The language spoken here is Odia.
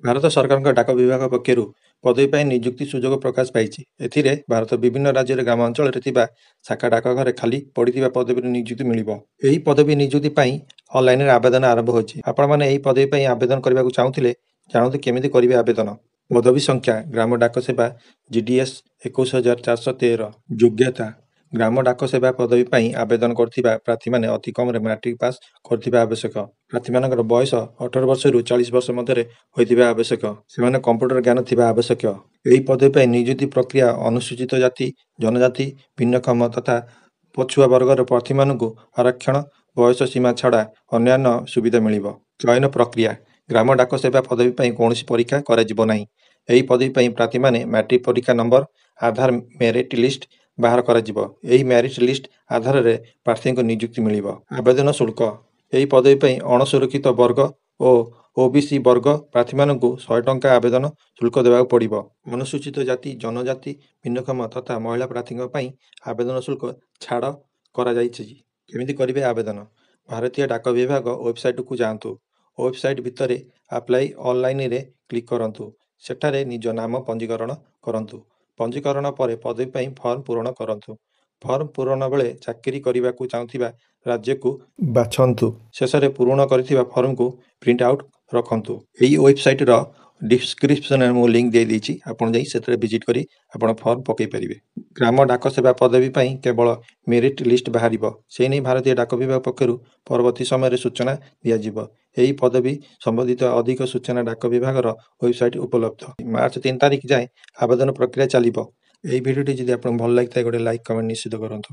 ଭାରତ ସରକାରଙ୍କ ଡାକ ବିଭାଗ ପକ୍ଷରୁ ପଦବୀ ପାଇଁ ନିଯୁକ୍ତି ସୁଯୋଗ ପ୍ରକାଶ ପାଇଛି। ଏଥିରେ ଭାରତ ବିଭିନ୍ନ ରାଜ୍ୟରେ ଗ୍ରାମାଞ୍ଚଳରେ ଥିବା ଶାଖା ଡାକଘରେ ଖାଲି ପଡ଼ିଥିବା ପଦବୀରେ ନିଯୁକ୍ତି ମିଳିବ। ଏହି ପଦବୀ ନିଯୁକ୍ତି ପାଇଁ ଅନଲାଇନରେ ଆବେଦନ ଆରମ୍ଭ ହୋଇଛି। ଆପଣମାନେ ଏହି ପଦବୀ ପାଇଁ ଆବେଦନ କରିବାକୁ ଚାହୁଁଥିଲେ ଜାଣନ୍ତୁ କେମିତି କରିବେ ଆବେଦନ। ପଦବୀ ସଂଖ୍ୟା ଗ୍ରାମ ଡାକ ସେବା GDS 21413। ଯୋଗ୍ୟତା ଗ୍ରାମ ଡାକ ସେବା ପଦବୀ ପାଇଁ ଆବେଦନ କରୁଥିବା ପ୍ରାର୍ଥୀମାନେ ଅତି କମରେ ମାଟ୍ରିକ ପାସ୍ କରୁଥିବା ଆବଶ୍ୟକ। ପ୍ରାର୍ଥୀମାନଙ୍କର ବୟସ 18 ବର୍ଷରୁ 40 ବର୍ଷ ମଧ୍ୟରେ ହୋଇଥିବା ଆବଶ୍ୟକ। ସେମାନେ କମ୍ପ୍ୟୁଟର ଜ୍ଞାନ ଥିବା ଆବଶ୍ୟକ। ଏହି ପଦବୀ ପାଇଁ ନିଯୁକ୍ତି ପ୍ରକ୍ରିୟା ଅନୁସୂଚିତ ଜାତି, ଜନଜାତି, ଭିନ୍ନକ୍ଷମ ତଥା ପଛୁଆ ବର୍ଗର ପ୍ରାର୍ଥୀମାନଙ୍କୁ ଆରକ୍ଷଣ, ବୟସ ସୀମା ଛଡ଼ା ଅନ୍ୟାନ୍ୟ ସୁବିଧା ମିଳିବ। ଚୟନ ପ୍ରକ୍ରିୟା ଗ୍ରାମ ଡାକ ସେବା ପଦବୀ ପାଇଁ କୌଣସି ପରୀକ୍ଷା କରାଯିବ ନାହିଁ। ଏହି ପଦବୀ ପାଇଁ ପ୍ରାର୍ଥୀମାନେ ମାଟ୍ରିକ ପରୀକ୍ଷା ନମ୍ବର, ଆଧାର ମେରିଟ ଲିଷ୍ଟ ବାହାର କରାଯିବ। ଏହି ମେରିଟ ଲିଷ୍ଟ ଆଧାରରେ ପ୍ରାର୍ଥୀଙ୍କୁ ନିଯୁକ୍ତି ମିଳିବ। ଆବେଦନ ଶୁଳ୍କ ଏହି ପଦବୀ ପାଇଁ ଅଣସୁରକ୍ଷିତ ବର୍ଗ ଓ OBC ବର୍ଗ ପ୍ରାର୍ଥୀମାନଙ୍କୁ 100 ଟଙ୍କା ଆବେଦନ ଶୁଳ୍କ ଦେବାକୁ ପଡ଼ିବ। ଅନୁସୂଚିତ ଜାତି, ଜନଜାତି, ଭିନ୍ନକ୍ଷମ ତଥା ମହିଳା ପ୍ରାର୍ଥୀଙ୍କ ପାଇଁ ଆବେଦନ ଶୁଳ୍କ ଛାଡ଼ କରାଯାଇଛି। କେମିତି କରିବେ ଆବେଦନ? ଭାରତୀୟ ଡାକ ବିଭାଗ ୱେବସାଇଟକୁ ଯାଆନ୍ତୁ। ୱେବସାଇଟ ଭିତରେ ଆପ୍ଲାଇ ଅନଲାଇନରେ କ୍ଲିକ୍ କରନ୍ତୁ। ସେଠାରେ ନିଜ ନାମ ପଞ୍ଜୀକରଣ କରନ୍ତୁ। ପଞ୍ଜୀକରଣ ପରେ ପଦବୀ ପାଇଁ ଫର୍ମ ପୂରଣ କରନ୍ତୁ। ଫର୍ମ ପୂରଣ ବେଳେ ଚାକିରି କରିବାକୁ ଚାହୁଁଥିବା ରାଜ୍ୟକୁ ବାଛନ୍ତୁ। ଶେଷରେ ପୂରଣ କରିଥିବା ଫର୍ମକୁ ପ୍ରିଣ୍ଟ ଆଉଟ୍ ରଖନ୍ତୁ। ଏହି ୱେବସାଇଟର ଡିସ୍କ୍ରିପ୍ସନରେ ମୁଁ ଲିଙ୍କ ଦେଇଦେଇଛି। ଆପଣ ଯାଇ ସେଥିରେ ଭିଜିଟ୍ କରି ଆପଣ ଫର୍ମ ପକାଇ ପାରିବେ। ଗ୍ରାମ ଡାକ ସେବା ପଦବୀ ପାଇଁ କେବଳ ମେରିଟ ଲିଷ୍ଟ ବାହାରିବ। ସେ ନେଇ ଭାରତୀୟ ଡାକ ବିଭାଗ ପକ୍ଷରୁ ପରବର୍ତ୍ତୀ ସମୟରେ ସୂଚନା ଦିଆଯିବ। ଏହି ପଦବୀ ସମ୍ବନ୍ଧିତ ଅଧିକ ସୂଚନା ଡାକ ବିଭାଗର ୱେବସାଇଟ ଉପଲବ୍ଧ। ମାର୍ଚ୍ଚ 3 ତାରିଖ ଯାଏଁ ଆବେଦନ ପ୍ରକ୍ରିୟା ଚାଲିବ। ଏହି ଭିଡ଼ିଓଟି ଯଦି ଆପଣଙ୍କୁ ଭଲ ଲାଗିଥାଏ ଗୋଟେ ଲାଇକ୍ କମେଣ୍ଟ ନିଶ୍ଚିତ କରନ୍ତୁ।